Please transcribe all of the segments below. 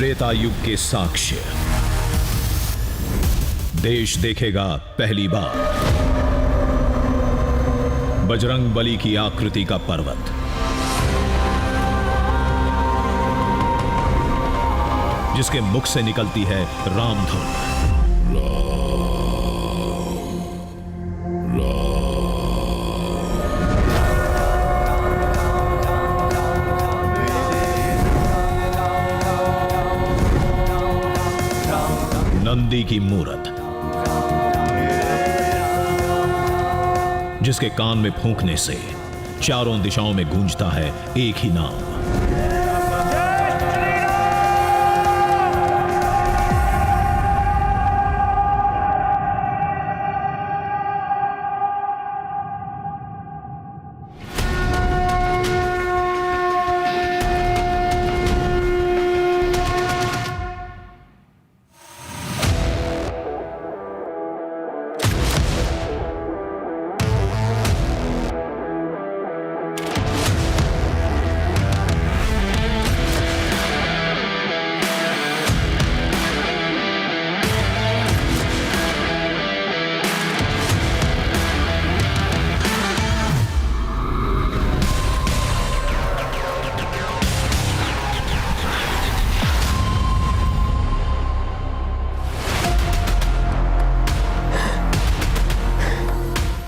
त्रेता युग के साक्ष्य देश देखेगा पहली बार। बजरंग बली की आकृति का पर्वत, जिसके मुख से निकलती है रामधुन। नंदी की मूरत, जिसके कान में फूंकने से चारों दिशाओं में गूंजता है एक ही नाम।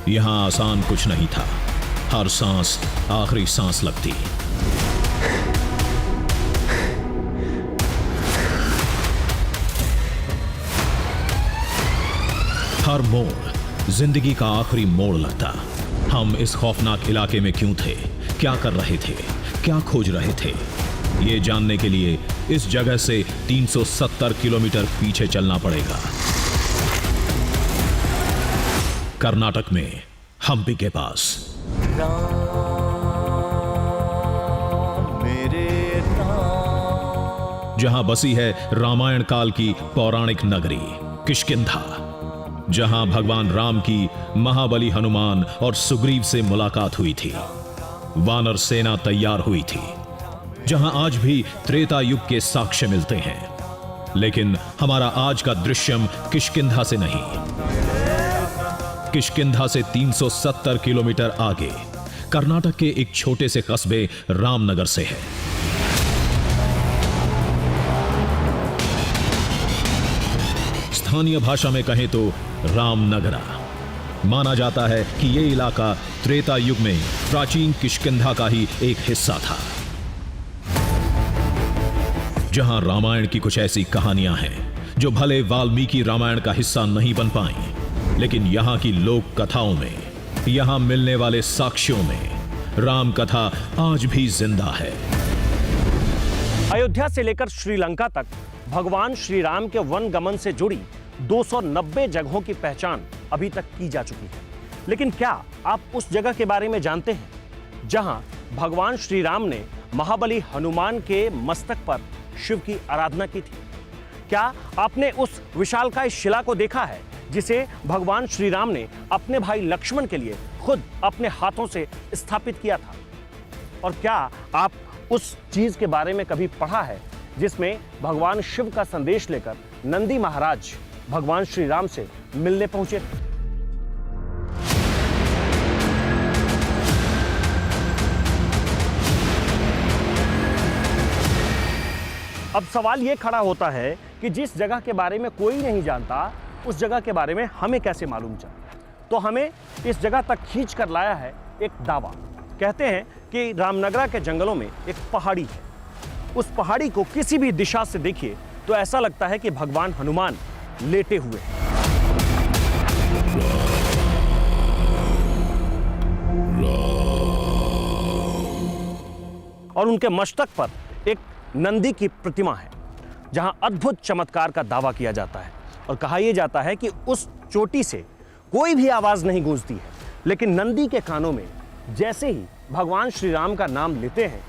यहां आसान कुछ नहीं था। हर सांस आखिरी सांस लगती। हर मोड़ जिंदगी का आखिरी मोड़ लगता। हम इस खौफनाक इलाके में क्यों थे, क्या कर रहे थे, क्या खोज रहे थे, ये जानने के लिए इस जगह से 370 किलोमीटर पीछे चलना पड़ेगा। कर्नाटक में हम्पी के पास। जहां बसी है रामायण काल की पौराणिक नगरी किष्किंधा, जहां भगवान राम की महाबली हनुमान और सुग्रीव से मुलाकात हुई थी, वानर सेना तैयार हुई थी, जहां आज भी त्रेता युग के साक्ष्य मिलते हैं। लेकिन हमारा आज का दृश्यम किष्किंधा से नहीं, किष्किंधा से 370 किलोमीटर आगे कर्नाटक के एक छोटे से कस्बे रामनगर से है। स्थानीय भाषा में कहें तो रामनगरा। माना जाता है कि यह इलाका त्रेता युग में प्राचीन किष्किंधा का ही एक हिस्सा था, जहां रामायण की कुछ ऐसी कहानियां हैं जो भले वाल्मीकि रामायण का हिस्सा नहीं बन पाई, लेकिन यहां की लोक कथाओं में, यहां मिलने वाले साक्ष्यों में राम कथा आज भी जिंदा है। अयोध्या से लेकर श्रीलंका तक भगवान श्री राम के वन गमन से जुड़ी 290 जगहों की पहचान अभी तक की जा चुकी है। लेकिन क्या आप उस जगह के बारे में जानते हैं जहां भगवान श्री राम ने महाबली हनुमान के मस्तक पर शिव की आराधना की थी? क्या आपने उस विशालकाय शिला को देखा है जिसे भगवान श्री राम ने अपने भाई लक्ष्मण के लिए खुद अपने हाथों से स्थापित किया था? और क्या आप उस चीज के बारे में कभी पढ़ा है जिसमें भगवान शिव का संदेश लेकर नंदी महाराज भगवान श्री राम से मिलने पहुंचे थे? अब सवाल यह खड़ा होता है कि जिस जगह के बारे में कोई नहीं जानता, उस जगह के बारे में हमें कैसे मालूम चला? तो हमें इस जगह तक खींच कर लाया है एक दावा। कहते हैं कि रामनगरा के जंगलों में एक पहाड़ी है। उस पहाड़ी को किसी भी दिशा से देखिए तो ऐसा लगता है कि भगवान हनुमान लेटे हुए हैं। और उनके मस्तक पर एक नंदी की प्रतिमा है, जहां अद्भुत चमत्कार का दावा किया जाता है। और कहा यह जाता है कि उस चोटी से कोई भी आवाज नहीं गूंजती है, लेकिन नंदी के कानों में जैसे ही भगवान श्री राम का नाम लेते हैं,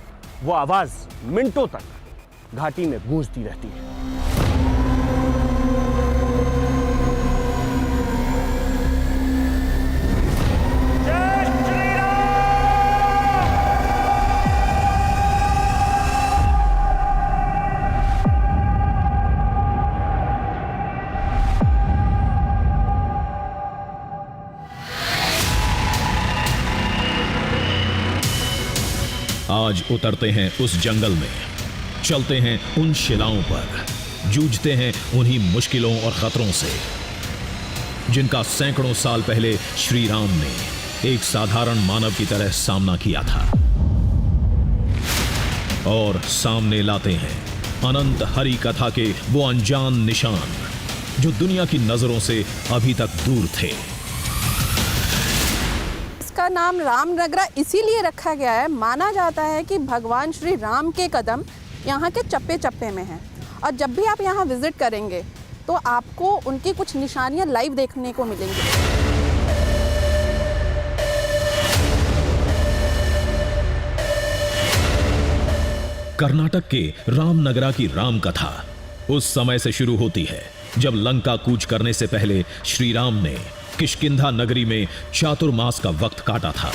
वो आवाज मिनटों तक घाटी में गूंजती रहती है। आज उतरते हैं उस जंगल में, चलते हैं उन शिलाओं पर, जूझते हैं उन्हीं मुश्किलों और खतरों से जिनका सैकड़ों साल पहले श्री राम ने एक साधारण मानव की तरह सामना किया था। और सामने लाते हैं अनंत हरि कथा के वो अनजान निशान जो दुनिया की नजरों से अभी तक दूर थे। इसका नाम रामनगरा इसीलिए रखा गया है, माना जाता है कि भगवान श्री राम के कदम यहाँ के चप्पे चप्पे में हैं और जब भी आप यहाँ विजिट करेंगे तो आपको उनकी कुछ निशानियाँ लाइव देखने को मिलेंगी। कर्नाटक के रामनगरा की राम कथा उस समय से शुरू होती है जब लंका कूच करने से पहले श्री राम ने किष्किंधा नगरी में चातुर्मास का वक्त काटा था।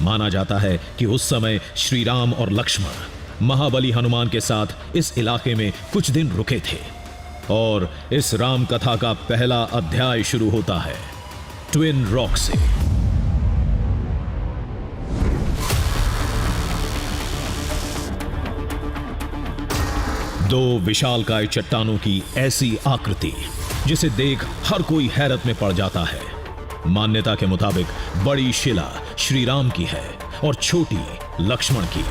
माना जाता है कि उस समय श्री राम और लक्ष्मण महाबली हनुमान के साथ इस इलाके में कुछ दिन रुके थे और इस राम कथा का पहला अध्याय शुरू होता है ट्विन रॉक से। दो विशालकाय चट्टानों की ऐसी आकृति जिसे देख हर कोई हैरत में पड़ जाता है। मान्यता के मुताबिक बड़ी शिला श्री राम की है और छोटी लक्ष्मण की।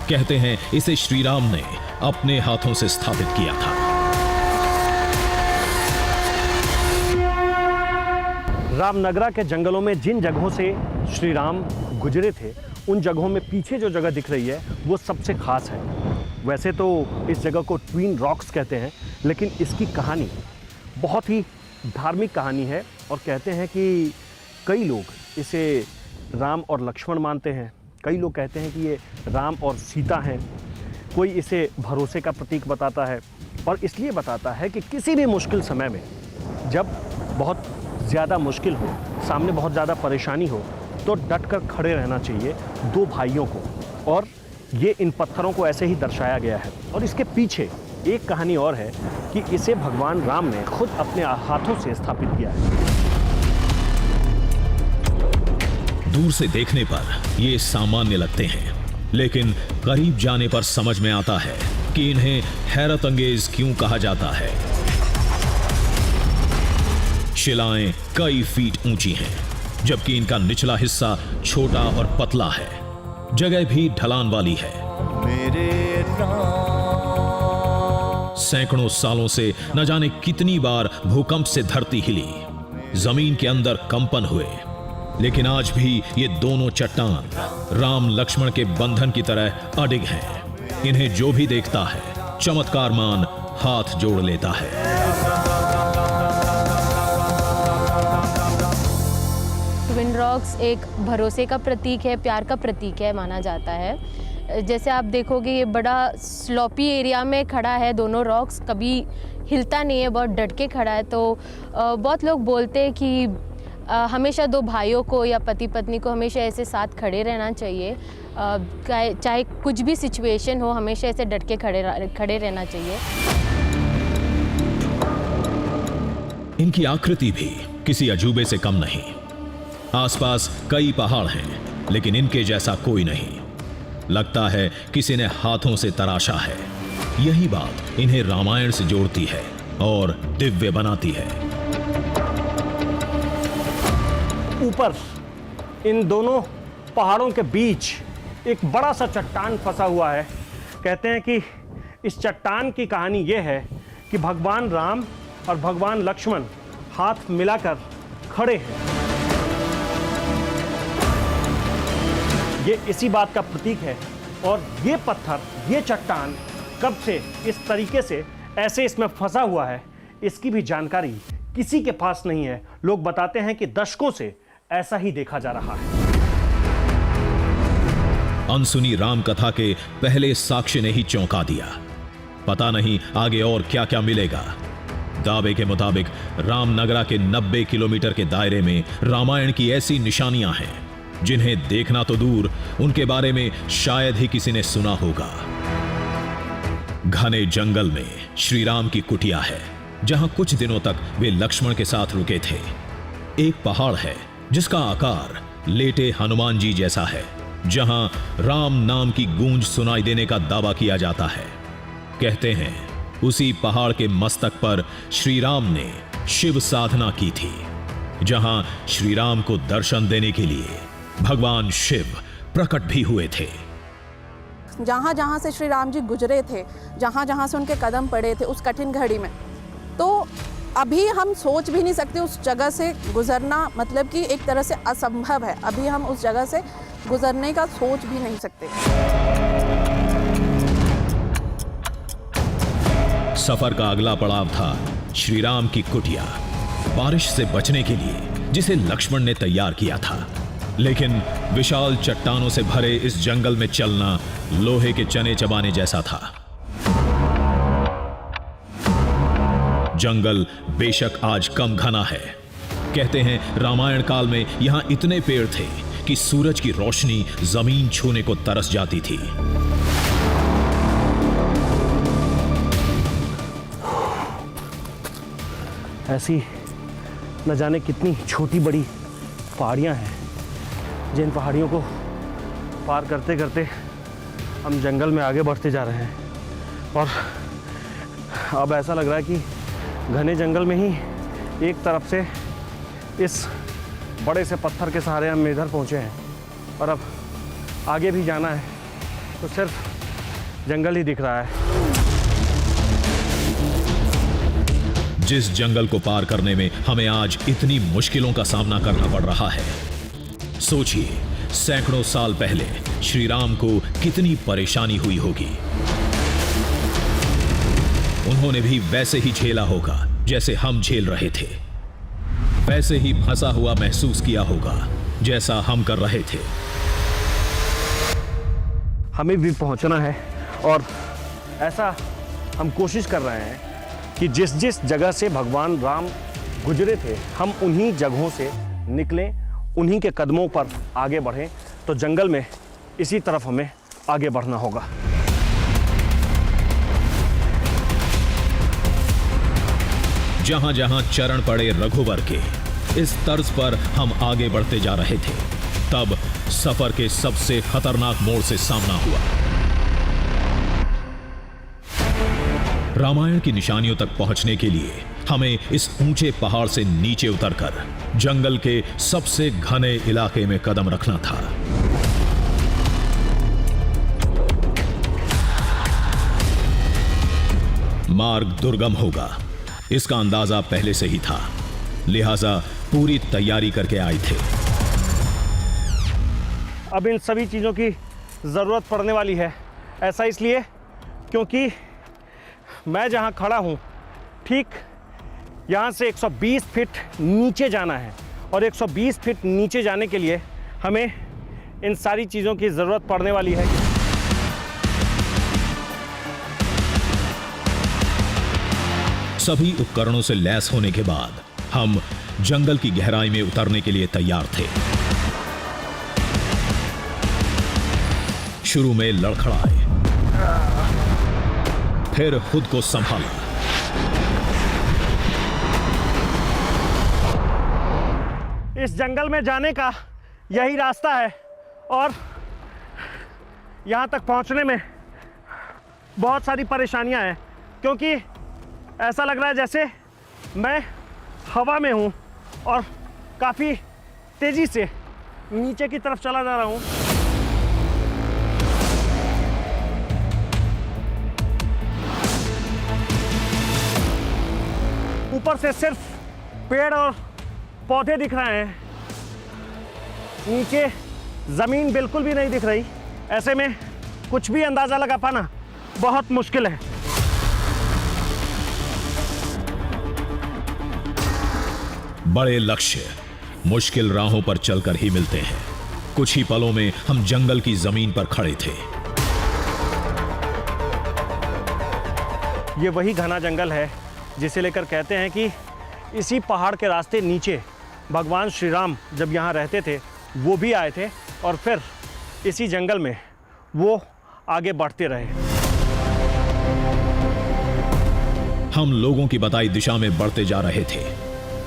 कहते हैं इसे श्री राम ने अपने हाथों से स्थापित किया था। रामनगरा के जंगलों में जिन जगहों से श्री राम गुजरे थे उन जगहों में पीछे जो जगह दिख रही है वो सबसे खास है। वैसे तो इस जगह को ट्विन रॉक्स कहते हैं, लेकिन इसकी कहानी बहुत ही धार्मिक कहानी है और कहते हैं कि कई लोग इसे राम और लक्ष्मण मानते हैं, कई लोग कहते हैं कि ये राम और सीता हैं, कोई इसे भरोसे का प्रतीक बताता है और इसलिए बताता है कि किसी भी मुश्किल समय में जब बहुत ज़्यादा मुश्किल हो, सामने बहुत ज़्यादा परेशानी हो, तो डट कर खड़े रहना चाहिए दो भाइयों को। और ये इन पत्थरों को ऐसे ही दर्शाया गया है। और इसके पीछे एक कहानी और है कि इसे भगवान राम ने खुद अपने हाथों से स्थापित किया है। दूर से देखने पर ये सामान्य लगते हैं, लेकिन करीब जाने पर समझ में आता है कि इन्हें हैरत अंगेज क्यों कहा जाता है। शिलाएं कई फीट ऊंची हैं, जबकि इनका निचला हिस्सा छोटा और पतला है। जगह भी ढलान वाली है। सैकड़ों सालों से न जाने कितनी बार भूकंप से धरती हिली, जमीन के अंदर कंपन हुए, लेकिन आज भी ये दोनों चट्टान राम लक्ष्मण के बंधन की तरह अडिग हैं। इन्हें जो भी देखता है चमत्कार मान हाथ जोड़ लेता है। ट्विन रॉक्स एक भरोसे का प्रतीक है, प्यार का प्रतीक है माना जाता है। जैसे आप देखोगे ये बड़ा स्लॉपी एरिया में खड़ा है, दोनों रॉक्स कभी हिलता नहीं है, बहुत डट के खड़ा है। तो बहुत लोग बोलते हैं कि हमेशा दो भाइयों को या पति पत्नी को हमेशा ऐसे साथ खड़े रहना चाहिए, चाहे कुछ भी सिचुएशन हो, हमेशा ऐसे डट के खड़े रहना चाहिए। इनकी आकृति भी किसी अजूबे से कम नहीं। आसपास कई पहाड़ हैं, लेकिन इनके जैसा कोई नहीं। लगता है किसी ने हाथों से तराशा है। यही बात इन्हें रामायण से जोड़ती है और दिव्य बनाती है। ऊपर इन दोनों पहाड़ों के बीच एक बड़ा सा चट्टान फंसा हुआ है। कहते हैं कि इस चट्टान की कहानी यह है कि भगवान राम और भगवान लक्ष्मण हाथ मिलाकर खड़े हैं। ये इसी बात का प्रतीक है। और ये पत्थर, ये चट्टान कब से इस तरीके से ऐसे इसमें फंसा हुआ है, इसकी भी जानकारी किसी के पास नहीं है। लोग बताते हैं कि दशकों से ऐसा ही देखा जा रहा है। अनसुनी राम कथा के पहले साक्ष्य ने ही चौंका दिया। पता नहीं आगे और क्या क्या मिलेगा। दावे के मुताबिक रामनगरा के 90 किलोमीटर के दायरे में रामायण की ऐसी निशानियां हैं जिन्हें देखना तो दूर, उनके बारे में शायद ही किसी ने सुना होगा। घने जंगल में श्री राम की कुटिया है, जहां कुछ दिनों तक वे लक्ष्मण के साथ रुके थे। एक पहाड़ है जिसका आकार लेटे हनुमान जी जैसा है, जहां राम नाम की गूंज सुनाई देने का दावा किया जाता है। कहते हैं उसी पहाड़ के मस्तक पर श्री राम ने शिव साधना की थी, जहां श्री राम को दर्शन देने के लिए भगवान शिव प्रकट भी हुए थे। जहाँ जहाँ से श्री राम जी गुजरे थे, जहाँ जहाँ से उनके कदम पड़े थे उस कठिन घड़ी में, तो अभी हम सोच भी नहीं सकते उस जगह से गुजरना, मतलब कि एक तरह से असंभव है। अभी हम उस जगह से गुजरने का सोच भी नहीं सकते। सफर का अगला पड़ाव था श्री राम की कुटिया, बारिश से बचने के लिए, जिसे लक्ष्मण ने तैयार किया था। लेकिन विशाल चट्टानों से भरे इस जंगल में चलना लोहे के चने चबाने जैसा था। जंगल बेशक आज कम घना है। कहते हैं रामायण काल में यहां इतने पेड़ थे कि सूरज की रोशनी जमीन छूने को तरस जाती थी। ऐसी न जाने कितनी छोटी बड़ी पहाड़ियां हैं, जिन पहाड़ियों को पार करते करते हम जंगल में आगे बढ़ते जा रहे हैं। और अब ऐसा लग रहा है कि घने जंगल में ही एक तरफ से इस बड़े से पत्थर के सहारे हम इधर पहुंचे हैं, और अब आगे भी जाना है तो सिर्फ जंगल ही दिख रहा है। जिस जंगल को पार करने में हमें आज इतनी मुश्किलों का सामना करना पड़ रहा है, सोचिए सैकड़ों साल पहले श्री राम को कितनी परेशानी हुई होगी। उन्होंने भी वैसे ही झेला होगा जैसे हम झेल रहे थे, वैसे ही फंसा हुआ महसूस किया होगा जैसा हम कर रहे थे। हमें भी पहुंचना है, और ऐसा हम कोशिश कर रहे हैं कि जिस जिस जगह से भगवान राम गुजरे थे, हम उन्हीं जगहों से निकलें, उन्हीं के कदमों पर आगे बढ़ें। तो जंगल में इसी तरफ हमें आगे बढ़ना होगा। जहां जहां चरण पड़े रघुवर के, इस तर्ज पर हम आगे बढ़ते जा रहे थे। तब सफर के सबसे खतरनाक मोड़ से सामना हुआ। रामायण की निशानियों तक पहुंचने के लिए हमें इस ऊंचे पहाड़ से नीचे उतरकर जंगल के सबसे घने इलाके में कदम रखना था। मार्ग दुर्गम होगा, इसका अंदाजा पहले से ही था, लिहाजा पूरी तैयारी करके आए थे। अब इन सभी चीज़ों की ज़रूरत पड़ने वाली है। ऐसा इसलिए क्योंकि मैं जहां खड़ा हूं, ठीक यहां से 120 फीट नीचे जाना है, और 120 फीट नीचे जाने के लिए हमें इन सारी चीज़ों की ज़रूरत पड़ने वाली है। सभी उपकरणों से लैस होने के बाद हम जंगल की गहराई में उतरने के लिए तैयार थे। शुरू में लड़खड़ाए, फिर खुद को संभाला। इस जंगल में जाने का यही रास्ता है, और यहाँ तक पहुँचने में बहुत सारी परेशानियाँ हैं, क्योंकि ऐसा लग रहा है जैसे मैं हवा में हूँ और काफ़ी तेज़ी से नीचे की तरफ चला जा रहा हूँ। ऊपर से सिर्फ पेड़ और पौधे दिख रहे हैं, नीचे ज़मीन बिल्कुल भी नहीं दिख रही। ऐसे में कुछ भी अंदाज़ा लगा पाना बहुत मुश्किल है। बड़े लक्ष्य मुश्किल राहों पर चलकर ही मिलते हैं। कुछ ही पलों में हम जंगल की जमीन पर खड़े थे। ये वही घना जंगल है जिसे लेकर कहते हैं कि इसी पहाड़ के रास्ते नीचे भगवान श्री राम जब यहाँ रहते थे वो भी आए थे, और फिर इसी जंगल में वो आगे बढ़ते रहे। हम लोगों की बताई दिशा में बढ़ते जा रहे थे।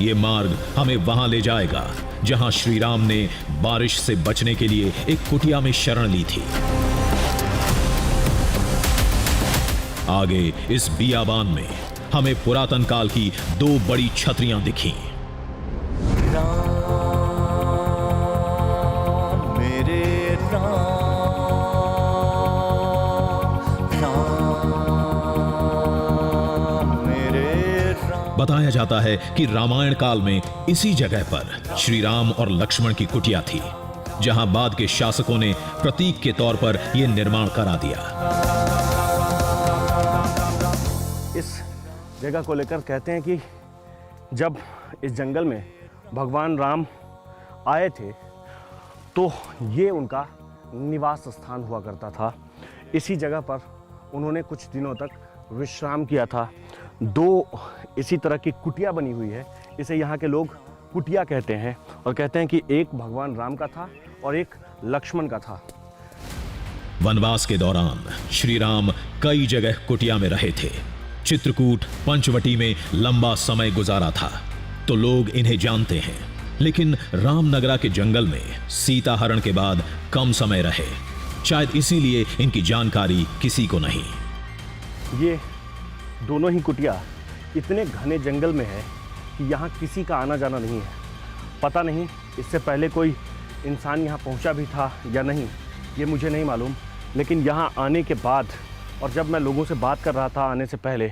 ये मार्ग हमें वहां ले जाएगा जहां श्री राम ने बारिश से बचने के लिए एक कुटिया में शरण ली थी। आगे इस बियाबान में हमें पुरातन काल की 2 बड़ी छतरियां दिखीं। बताया जाता है कि रामायण काल में इसी जगह पर श्री राम और लक्ष्मण की कुटिया थी, जहां बाद के शासकों ने प्रतीक के तौर पर यह निर्माण करा दिया। इस जगह को लेकर कहते हैं कि जब इस जंगल में भगवान राम आए थे तो ये उनका निवास स्थान हुआ करता था। इसी जगह पर उन्होंने कुछ दिनों तक विश्राम किया था। 2 इसी तरह की कुटिया बनी हुई है, इसे यहाँ के लोग कुटिया कहते हैं, और कहते हैं कि एक भगवान राम का था और एक लक्ष्मण का था। वनवास के दौरान श्री राम कई जगह कुटिया में रहे थे। चित्रकूट, पंचवटी में लंबा समय गुजारा था, तो लोग इन्हें जानते हैं। लेकिन रामनगरा के जंगल में सीता हरण के बाद कम समय रहे, शायद इसीलिए इनकी जानकारी किसी को नहीं। ये दोनों ही कुटिया इतने घने जंगल में है कि यहाँ किसी का आना जाना नहीं है। पता नहीं इससे पहले कोई इंसान यहाँ पहुँचा भी था या नहीं, ये मुझे नहीं मालूम। लेकिन यहाँ आने के बाद और जब मैं लोगों से बात कर रहा था आने से पहले,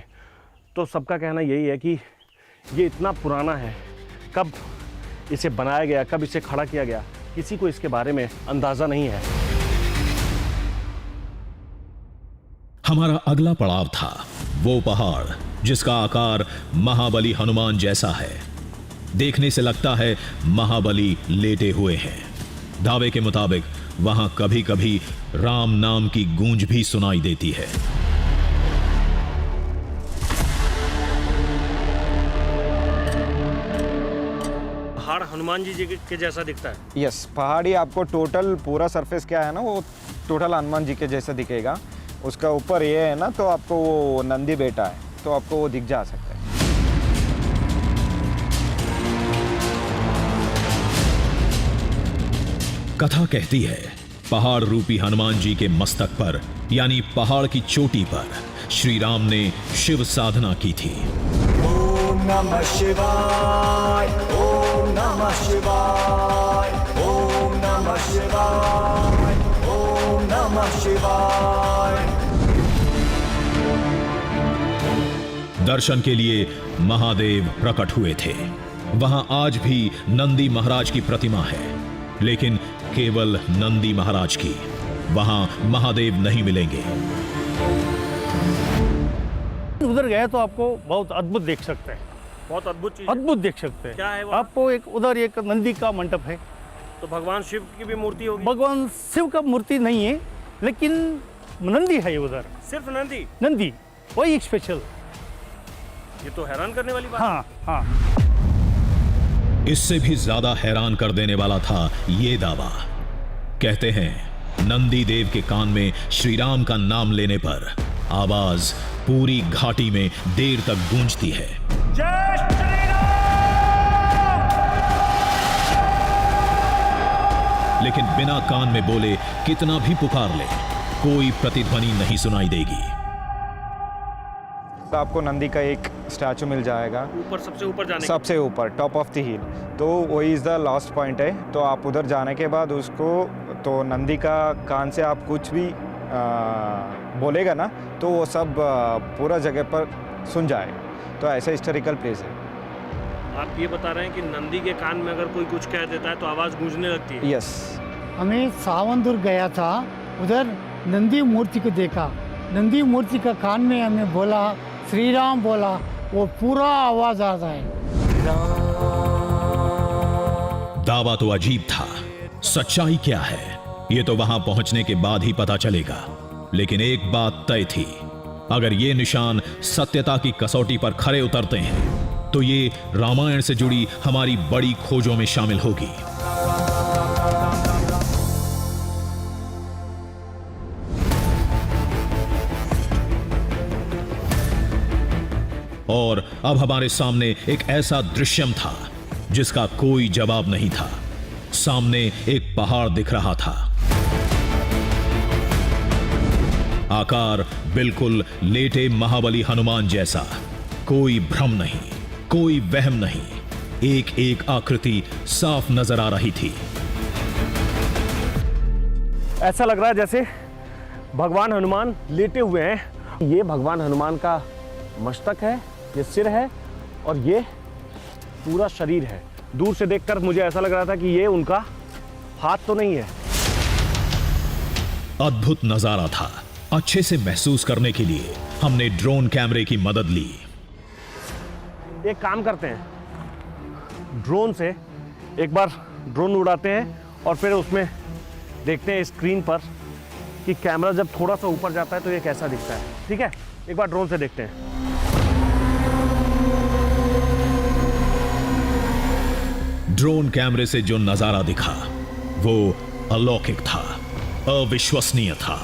तो सबका कहना यही है कि ये इतना पुराना है, कब इसे बनाया गया, कब इसे खड़ा किया गया, किसी को इसके बारे में अंदाज़ा नहीं है। हमारा अगला पड़ाव था वो पहाड़ जिसका आकार महाबली हनुमान जैसा है। देखने से लगता है महाबली लेटे हुए हैं। दावे के मुताबिक वहां कभी कभी राम नाम की गूंज भी सुनाई देती है। पहाड़ हनुमान जी के जैसा दिखता है। यस, पहाड़ी आपको टोटल पूरा सरफेस क्या है ना, वो टोटल हनुमान जी के जैसा दिखेगा। उसका ऊपर ये है ना, तो आपको वो नंदी बेटा है, तो आपको वो दिख जा सकता है। कथा कहती है पहाड़ रूपी हनुमान जी के मस्तक पर, यानी पहाड़ की चोटी पर, श्री राम ने शिव साधना की थी। ओम नमः शिवाय, ओम नमः शिवाय, ओम नमः शिवाय, ओम नमः शिवाय। दर्शन के लिए महादेव प्रकट हुए थे। वहां आज भी नंदी महाराज की प्रतिमा है, लेकिन केवल नंदी महाराज की। वहां महादेव नहीं मिलेंगे। उधर गए तो आपको बहुत अद्भुत देख सकते हैं, बहुत अद्भुत चीज, अद्भुत देख सकते हैं। क्या है वो? आपको उधर एक नंदी का मंडप है। तो भगवान शिव की भी मूर्ति होगी? भगवान शिव का मूर्ति नहीं है, लेकिन नंदी है उधर। सिर्फ नंदी? नंदी वही एक स्पेशल। ये तो हैरान करने वाली बात। हाँ हाँ। इससे भी ज्यादा हैरान कर देने वाला था ये दावा। कहते हैं नंदी देव के कान में श्री राम का नाम लेने पर आवाज पूरी घाटी में देर तक गूंजती है। जय श्री राम। लेकिन बिना कान में बोले कितना भी पुकार ले, कोई प्रतिध्वनि नहीं सुनाई देगी। तो आपको नंदी का एक स्टैचू मिल जाएगा ऊपर, सबसे ऊपर जाने सबसे ऊपर, टॉप ऑफ द हिल। तो वही इज़ द लास्ट पॉइंट है। तो आप उधर जाने के बाद उसको, तो नंदी का कान से आप कुछ भी बोलेगा ना, तो वो सब पूरा जगह पर सुन जाएगा। तो ऐसा हिस्टोरिकल प्लेस है। आप ये बता रहे हैं कि नंदी के कान में अगर कोई कुछ कह देता है तो आवाज़ गूंजने लगती है? यस। हमें सावंदुर गया था, उधर नंदी मूर्ति को देखा। नंदी मूर्ति का कान में हमें बोला, श्री राम बोला, वो पूरा आवाज आता है। दावा तो अजीब था, सच्चाई क्या है ये तो वहां पहुंचने के बाद ही पता चलेगा। लेकिन एक बात तय थी, अगर ये निशान सत्यता की कसौटी पर खरे उतरते हैं तो ये रामायण से जुड़ी हमारी बड़ी खोजों में शामिल होगी। और अब हमारे सामने एक ऐसा दृश्यम था जिसका कोई जवाब नहीं था। सामने एक पहाड़ दिख रहा था, आकार बिल्कुल लेटे महाबली हनुमान जैसा। कोई भ्रम नहीं, कोई वहम नहीं, एक एक आकृति साफ नजर आ रही थी। ऐसा लग रहा है जैसे भगवान हनुमान लेटे हुए हैं। ये भगवान हनुमान का मस्तक है, ये सिर है और ये पूरा शरीर है। दूर से देखकर मुझे ऐसा लग रहा था कि ये उनका हाथ तो नहीं है। अद्भुत नजारा था। अच्छे से महसूस करने के लिए हमने ड्रोन कैमरे की मदद ली। एक काम करते हैं, ड्रोन से एक बार ड्रोन उड़ाते हैं और फिर उसमें देखते हैं स्क्रीन पर कि कैमरा जब थोड़ा सा ऊपर जाता है तो ये कैसा दिखता है। ठीक है, एक बार ड्रोन से देखते हैं। ड्रोन कैमरे से जो नजारा दिखा वो अलौकिक था, अविश्वसनीय था।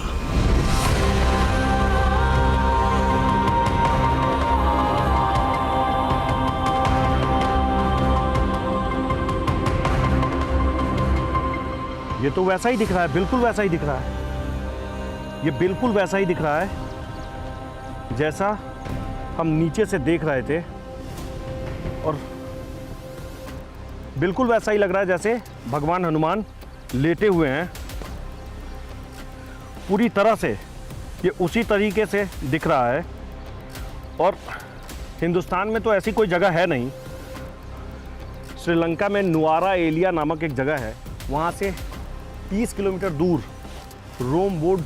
ये तो वैसा ही दिख रहा है, बिल्कुल वैसा ही दिख रहा है। ये बिल्कुल वैसा ही दिख रहा है जैसा हम नीचे से देख रहे थे, और बिल्कुल वैसा ही लग रहा है जैसे भगवान हनुमान लेटे हुए हैं। पूरी तरह से ये उसी तरीके से दिख रहा है। और हिंदुस्तान में तो ऐसी कोई जगह है नहीं। श्रीलंका में नुआरा एलिया नामक एक जगह है, वहाँ से 30 किलोमीटर दूर रोमवुड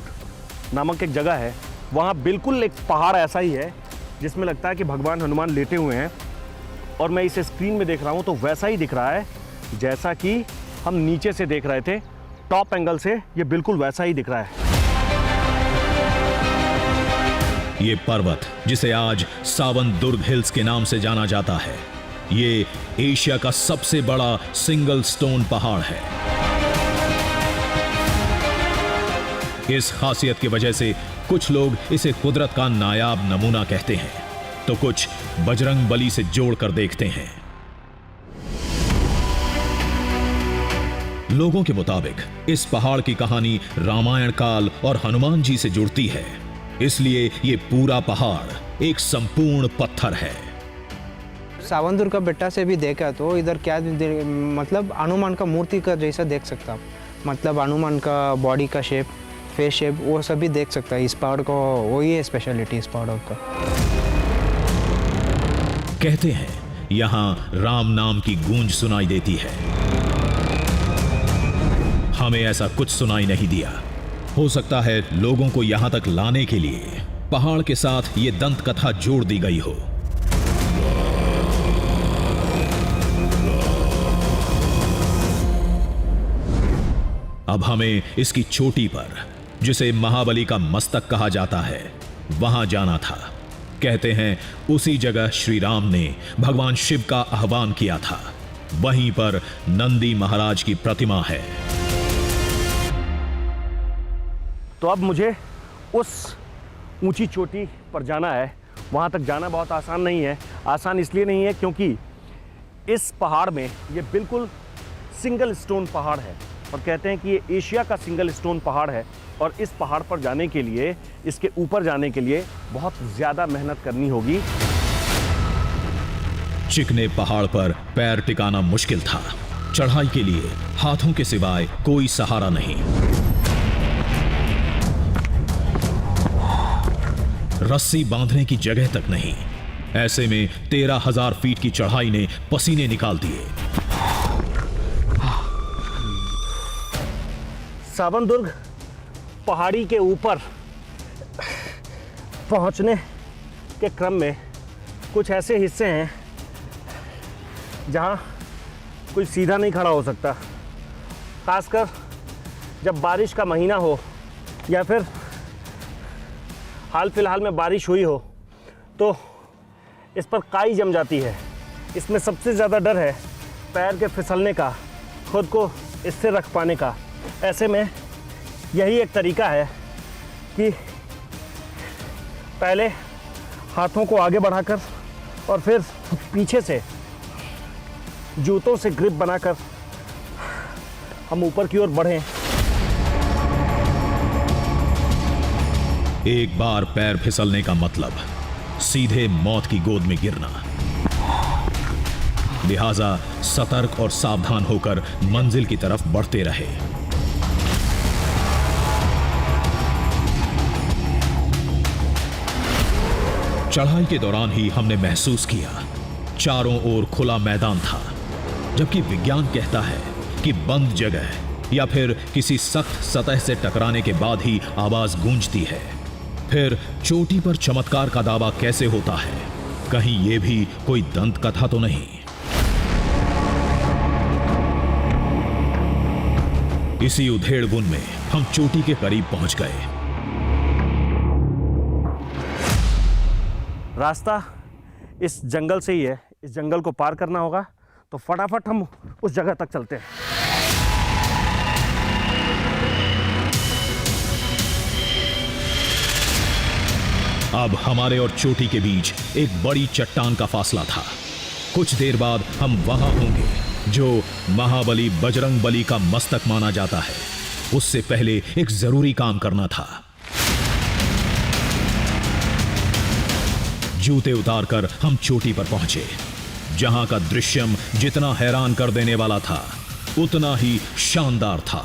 नामक एक जगह है। वहाँ बिल्कुल एक पहाड़ ऐसा ही है जिसमें लगता है कि भगवान हनुमान लेटे हुए हैं। और मैं इसे स्क्रीन में देख रहा हूँ तो वैसा ही दिख रहा है जैसा कि हम नीचे से देख रहे थे। टॉप एंगल से ये बिल्कुल वैसा ही दिख रहा है। ये पर्वत, जिसे आज सावन दुर्ग हिल्स के नाम से जाना जाता है, ये एशिया का सबसे बड़ा सिंगल स्टोन पहाड़ है। इस खासियत की वजह से कुछ लोग इसे कुदरत का नायाब नमूना कहते हैं, तो कुछ बजरंग बली से जोड़कर देखते हैं। लोगों के मुताबिक इस पहाड़ की कहानी रामायण काल और हनुमान जी से जुड़ती है, इसलिए ये पूरा पहाड़ एक संपूर्ण पत्थर है। सावंदुर का बेटा से भी देखा तो इधर क्या मतलब हनुमान का मूर्ति का जैसा देख सकता, मतलब हनुमान का बॉडी का शेप, फेस शेप, वो सभी देख सकता है। इस पहाड़ को वही है स्पेशलिटी इस पहाड़ का। कहते हैं यहां राम नाम की गूंज सुनाई देती है। हमें ऐसा कुछ सुनाई नहीं दिया। हो सकता है लोगों को यहां तक लाने के लिए पहाड़ के साथ ये दंत कथा जोड़ दी गई हो। अब हमें इसकी चोटी पर, जिसे महाबली का मस्तक कहा जाता है, वहां जाना था। कहते हैं उसी जगह श्री राम ने भगवान शिव का आह्वान किया था। वहीं पर नंदी महाराज की प्रतिमा है। तो अब मुझे उस ऊंची चोटी पर जाना है। वहाँ तक जाना बहुत आसान नहीं है। आसान इसलिए नहीं है क्योंकि इस पहाड़ में ये बिल्कुल सिंगल स्टोन पहाड़ है, और कहते हैं कि ये एशिया का सिंगल स्टोन पहाड़ है। और इस पहाड़ पर जाने के लिए, इसके ऊपर जाने के लिए बहुत ज़्यादा मेहनत करनी होगी। चिकने पहाड़ पर पैर टिकाना मुश्किल था। चढ़ाई के लिए हाथों के सिवाय कोई सहारा नहीं। रस्सी बांधने की जगह तक नहीं। ऐसे में 13,000 फीट की चढ़ाई ने पसीने निकाल दिए। सावनदुर्ग पहाड़ी के ऊपर पहुंचने के क्रम में कुछ ऐसे हिस्से हैं जहां कोई सीधा नहीं खड़ा हो सकता। खासकर जब बारिश का महीना हो या फिर हाल फिलहाल में बारिश हुई हो तो इस पर काई जम जाती है। इसमें सबसे ज़्यादा डर है पैर के फिसलने का, खुद को इससे रख पाने का। ऐसे में यही एक तरीका है कि पहले हाथों को आगे बढ़ाकर और फिर पीछे से जूतों से ग्रिप बनाकर हम ऊपर की ओर बढ़े। एक बार पैर फिसलने का मतलब सीधे मौत की गोद में गिरना। लिहाजा सतर्क और सावधान होकर मंजिल की तरफ बढ़ते रहे। चढ़ाई के दौरान ही हमने महसूस किया चारों ओर खुला मैदान था, जबकि विज्ञान कहता है कि बंद जगह या फिर किसी सख्त सतह से टकराने के बाद ही आवाज गूंजती है। फिर चोटी पर चमत्कार का दावा कैसे होता है? कहीं यह भी कोई दंत कथा तो नहीं? इसी उधेड़-बुन में हम चोटी के करीब पहुंच गए। रास्ता इस जंगल से ही है, इस जंगल को पार करना होगा, तो फटाफट हम उस जगह तक चलते हैं। अब हमारे और चोटी के बीच एक बड़ी चट्टान का फासला था। कुछ देर बाद हम वहां होंगे जो महाबली बजरंग बली का मस्तक माना जाता है। उससे पहले एक जरूरी काम करना था। जूते उतारकर हम चोटी पर पहुंचे, जहां का दृश्यम जितना हैरान कर देने वाला था उतना ही शानदार था।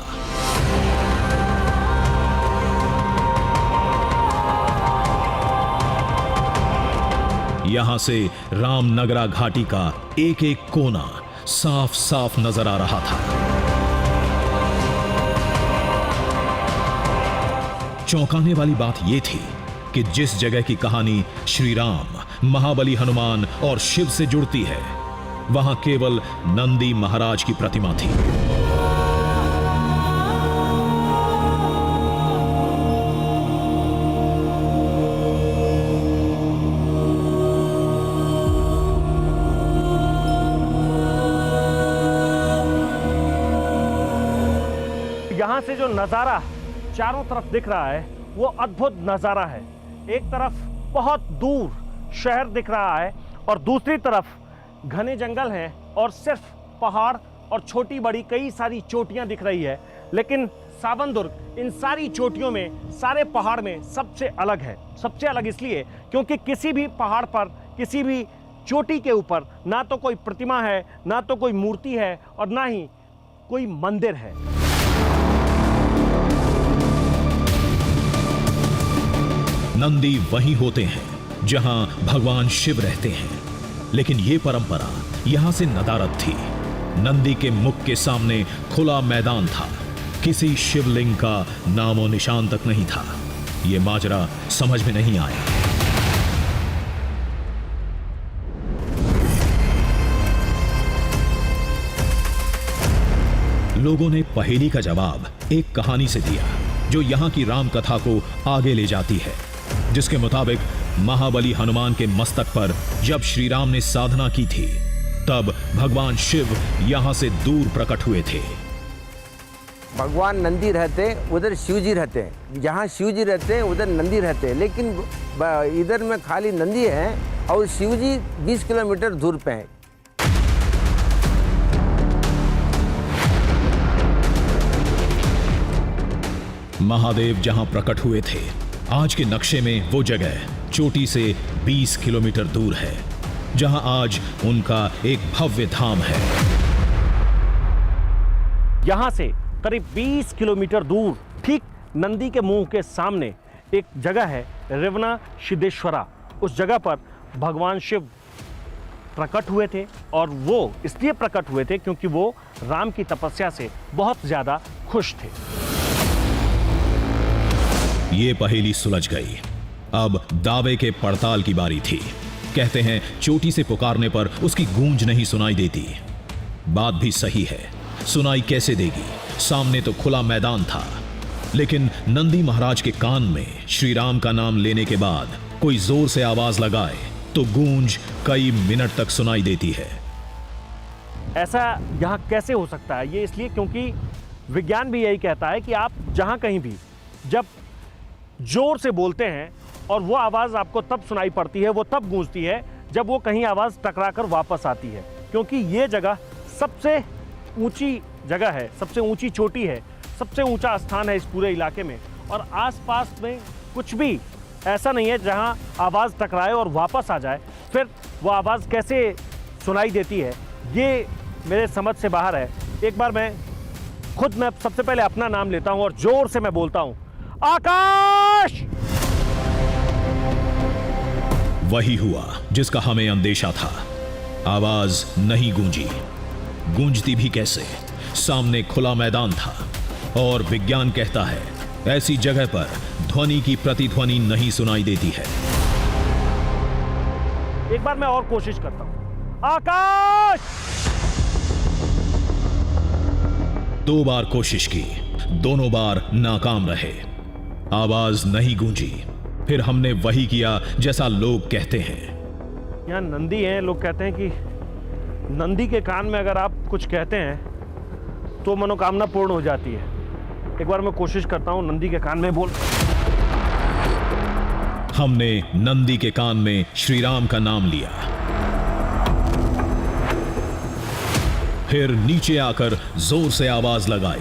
यहां से रामनगरा घाटी का एक एक कोना साफ साफ नजर आ रहा था। चौंकाने वाली बात यह थी कि जिस जगह की कहानी श्री राम, महाबली हनुमान और शिव से जुड़ती है, वहां केवल नंदी महाराज की प्रतिमा थी। यहां से जो नजारा चारों तरफ दिख रहा है वो अद्भुत नजारा है। एक तरफ बहुत दूर शहर दिख रहा है और दूसरी तरफ घने जंगल हैं और सिर्फ पहाड़ और छोटी बड़ी कई सारी चोटियां दिख रही है। लेकिन सावनदुर्ग इन सारी चोटियों में, सारे पहाड़ में सबसे अलग है। सबसे अलग इसलिए क्योंकि किसी भी पहाड़ पर, किसी भी चोटी के ऊपर ना तो कोई प्रतिमा है, ना तो कोई मूर्ति है और ना ही कोई मंदिर है। नंदी वहीं होते हैं जहां भगवान शिव रहते हैं, लेकिन यह परंपरा यहां से नदारद थी। नंदी के मुख के सामने खुला मैदान था, किसी शिवलिंग का नामो निशान तक नहीं था। यह माजरा समझ में नहीं आया। लोगों ने पहेली का जवाब एक कहानी से दिया जो यहां की राम कथा को आगे ले जाती है, जिसके मुताबिक महाबली हनुमान के मस्तक पर जब श्री राम ने साधना की थी, तब भगवान शिव यहां से दूर प्रकट हुए थे। भगवान नंदी रहते, उधर शिव जी रहते हैं। जहाँ शिव जी रहते हैं उधर नंदी रहते हैं, लेकिन इधर में खाली नंदी है और शिव जी 20 किलोमीटर दूर पे हैं। महादेव जहां प्रकट हुए थे, आज के नक्शे में वो जगह चोटी से 20 किलोमीटर दूर है, जहां आज उनका एक भव्य धाम है। यहां से करीब 20 किलोमीटर दूर, ठीक नंदी के मुंह के सामने एक जगह है रेवना सिद्धेश्वरा। उस जगह पर भगवान शिव प्रकट हुए थे और वो इसलिए प्रकट हुए थे क्योंकि वो राम की तपस्या से बहुत ज्यादा खुश थे। ये पहेली सुलझ गई। अब दावे के पड़ताल की बारी थी। कहते हैं चोटी से पुकारने पर उसकी गूंज नहीं सुनाई देती। बात भी सही है, सुनाई कैसे देगी? सामने तो खुला मैदान था, लेकिन नंदी महाराज के कान में श्री राम का नाम लेने के बाद कोई जोर से आवाज लगाए तो गूंज कई मिनट तक सुनाई देती है। ऐसा यहाँ कैसे हो सकता है? ये इसलिए क्योंकि विज्ञान भी यही कहता है कि आप जहाँ कहीं भी जब जोर से बोलते हैं और वो आवाज़ आपको तब सुनाई पड़ती है, वो तब गूंजती है जब वो कहीं आवाज़ टकराकर वापस आती है, क्योंकि ये जगह सबसे ऊंची जगह है, सबसे ऊंची चोटी है, सबसे ऊंचा स्थान है इस पूरे इलाके में, और आसपास में कुछ भी ऐसा नहीं है जहां आवाज़ टकराए और वापस आ जाए। फिर वो आवाज़ कैसे सुनाई देती है ये मेरे समझ से बाहर है। एक बार मैं सबसे पहले अपना नाम लेता हूं और जोर से मैं बोलता हूं, आकाश। वही हुआ जिसका हमें अंदेशा था। आवाज नहीं गूंजी, गूंजती भी कैसे? सामने खुला मैदान था और विज्ञान कहता है ऐसी जगह पर ध्वनि की प्रतिध्वनि नहीं सुनाई देती है। एक बार मैं और कोशिश करता हूं, आकाश। 2 बार कोशिश की, दोनों बार नाकाम रहे। आवाज नहीं गूंजी। फिर हमने वही किया जैसा लोग कहते हैं। यहाँ नंदी हैं, लोग कहते हैं कि नंदी के कान में अगर आप कुछ कहते हैं तो मनोकामना पूर्ण हो जाती है। एक बार मैं कोशिश करता हूं नंदी के कान में बोल। हमने नंदी के कान में श्री राम का नाम लिया, फिर नीचे आकर जोर से आवाज लगाई।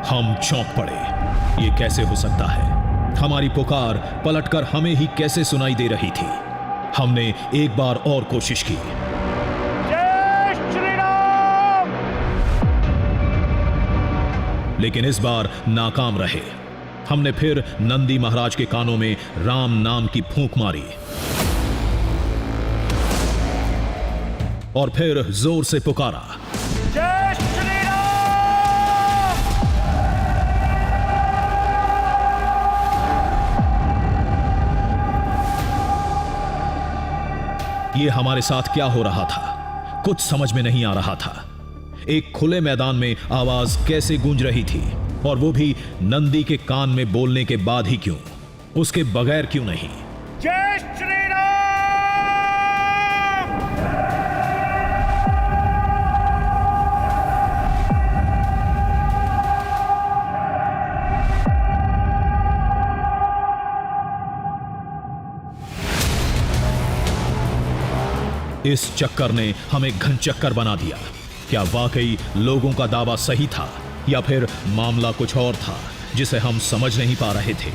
हम चौंक पड़े। ये कैसे हो सकता है? हमारी पुकार पलटकर हमें ही कैसे सुनाई दे रही थी? हमने एक बार और कोशिश की। जय श्री राम! लेकिन इस बार नाकाम रहे। हमने फिर नंदी महाराज के कानों में राम नाम की फूंक मारी और फिर जोर से पुकारा, जय श्री राम! ये हमारे साथ क्या हो रहा था? कुछ समझ में नहीं आ रहा था। एक खुले मैदान में आवाज कैसे गूंज रही थी, और वो भी नंदी के कान में बोलने के बाद ही क्यों? उसके बगैर क्यों नहीं? जय श्री राम! इस चक्कर ने हमें घन चक्कर बना दिया। क्या वाकई लोगों का दावा सही था, या फिर मामला कुछ और था जिसे हम समझ नहीं पा रहे थे?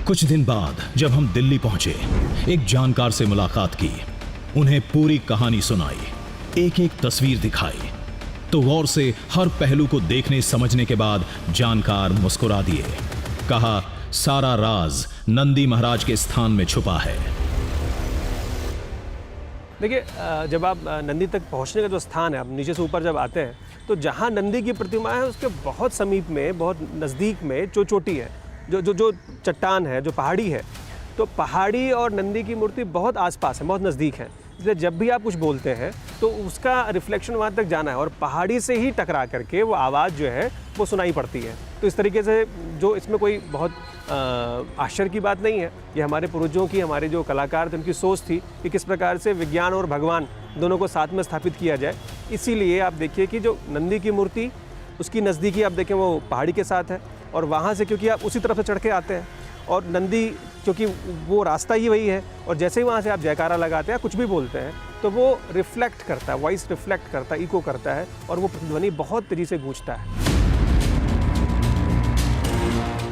कुछ दिन बाद जब हम दिल्ली पहुंचे, एक जानकार से मुलाकात की, उन्हें पूरी कहानी सुनाई, एक एक तस्वीर दिखाई, तो गौर से हर पहलू को देखने समझने के बाद जानकार मुस्कुरा दिए। कहा, सारा राज नंदी महाराज के स्थान में छुपा है। देखिए, जब आप नंदी तक पहुंचने का जो स्थान है, आप नीचे से ऊपर जब आते हैं तो जहां नंदी की प्रतिमा है उसके बहुत समीप में, बहुत नज़दीक में जो चोटी है, जो चट्टान है, जो पहाड़ी है, तो पहाड़ी और नंदी की मूर्ति बहुत आसपास है, बहुत नज़दीक है। इसलिए जब भी आप कुछ बोलते हैं तो उसका रिफ्लेक्शन वहाँ तक जाना है और पहाड़ी से ही टकरा करके वो आवाज़ जो है वो सुनाई पड़ती है। तो इस तरीके से जो इसमें कोई बहुत आश्चर्य की बात नहीं है। ये हमारे पूर्वजों की, हमारे जो कलाकार थे उनकी सोच थी कि किस प्रकार से विज्ञान और भगवान दोनों को साथ में स्थापित किया जाए। इसीलिए आप देखिए कि जो नंदी की मूर्ति, उसकी नज़दीकी आप देखें वो पहाड़ी के साथ है, और वहाँ से क्योंकि आप उसी तरफ से चढ़ के आते हैं, और नंदी क्योंकि वो रास्ता ही वही है, और जैसे ही वहाँ से आप जयकारा लगाते हैं, कुछ भी बोलते हैं, तो वो रिफ्लेक्ट करता है, वॉइस रिफ्लेक्ट करता है, इको करता है, और वो प्रतिध्वनि बहुत तेजी से गूंजता है।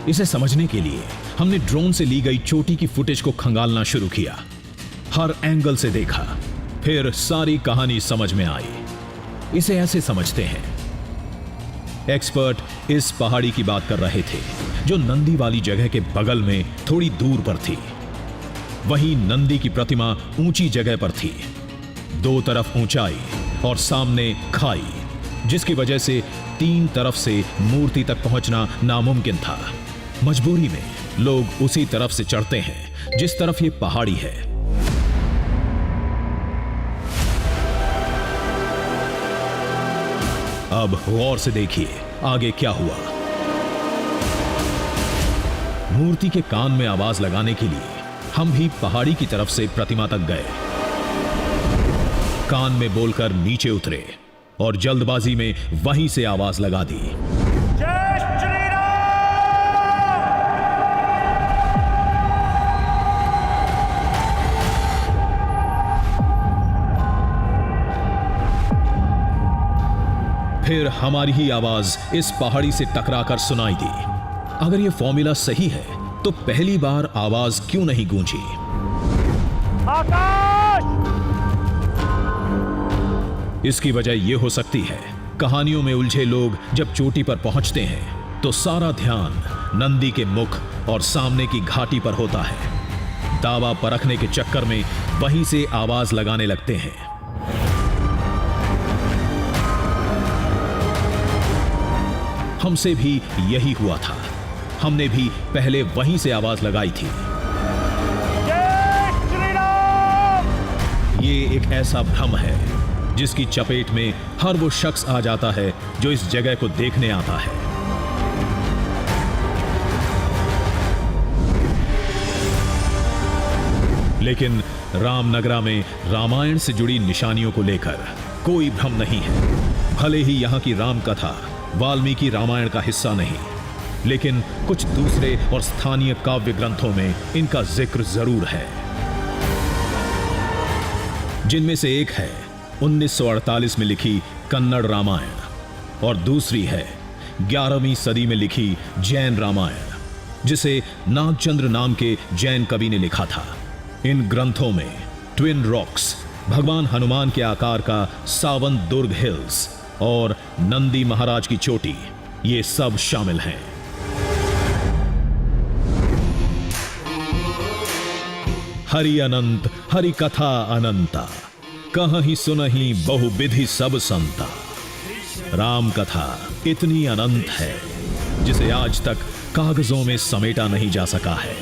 इसे समझने के लिए हमने ड्रोन से ली गई चोटी की फुटेज को खंगालना शुरू किया। हर एंगल से देखा, फिर सारी कहानी समझ में आई। इसे ऐसे समझते हैं, एक्सपर्ट इस पहाड़ी की बात कर रहे थे जो नंदी वाली जगह के बगल में थोड़ी दूर पर थी। वहीं नंदी की प्रतिमा ऊंची जगह पर थी, दो तरफ ऊंचाई और सामने खाई, जिसकी वजह से तीन तरफ से मूर्ति तक पहुंचना नामुमकिन था। मजबूरी में लोग उसी तरफ से चढ़ते हैं जिस तरफ ये पहाड़ी है। अब गौर से देखिए आगे क्या हुआ। मूर्ति के कान में आवाज लगाने के लिए हम भी पहाड़ी की तरफ से प्रतिमा तक गए। कान में बोलकर नीचे उतरे और जल्दबाजी में वहीं से आवाज लगा दी। जय श्री राम। फिर हमारी ही आवाज इस पहाड़ी से टकराकर सुनाई दी। अगर यह फॉर्मूला सही है तो पहली बार आवाज क्यों नहीं गूंजी? आकाश! इसकी वजह यह हो सकती है, कहानियों में उलझे लोग जब चोटी पर पहुंचते हैं तो सारा ध्यान नंदी के मुख और सामने की घाटी पर होता है। दावा परखने के चक्कर में वहीं से आवाज लगाने लगते हैं। हमसे भी यही हुआ था। हमने भी पहले वहीं से आवाज लगाई थी। जय श्री राम। ये एक ऐसा भ्रम है जिसकी चपेट में हर वो शख्स आ जाता है जो इस जगह को देखने आता है। लेकिन रामनगरा में रामायण से जुड़ी निशानियों को लेकर कोई भ्रम नहीं है। भले ही यहां की राम कथा वाल्मीकि रामायण का हिस्सा नहीं, लेकिन कुछ दूसरे और स्थानीय काव्य ग्रंथों में इनका जिक्र जरूर है, जिनमें से एक है 1948 में लिखी कन्नड़ रामायण और दूसरी है 11वीं सदी में लिखी जैन रामायण, जिसे नागचंद्र नाम के जैन कवि ने लिखा था। इन ग्रंथों में ट्विन रॉक्स, भगवान हनुमान के आकार का सावन दुर्ग हिल्स और नंदी महाराज की चोटी, ये सब शामिल हैं। हरि अनंत हरि कथा अनंता, कहीं सुनहि बहुविधि सब संता। राम कथा इतनी अनंत है जिसे आज तक कागजों में समेटा नहीं जा सका है।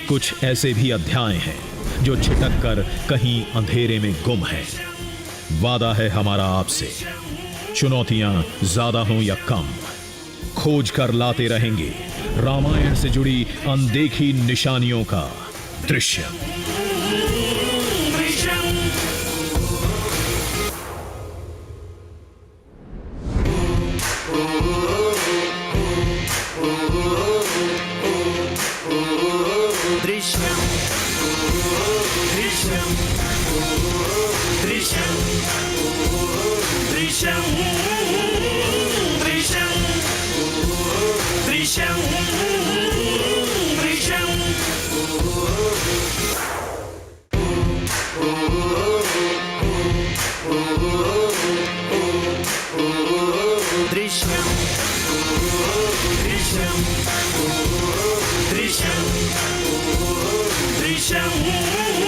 कुछ ऐसे भी अध्याय हैं जो छिटक कर कहीं अंधेरे में गुम हैं। वादा है हमारा आपसे, चुनौतियां ज्यादा हों या कम, खोज कर लाते रहेंगे रामायण से जुड़ी अनदेखी निशानियों का दृश्य। Drishyam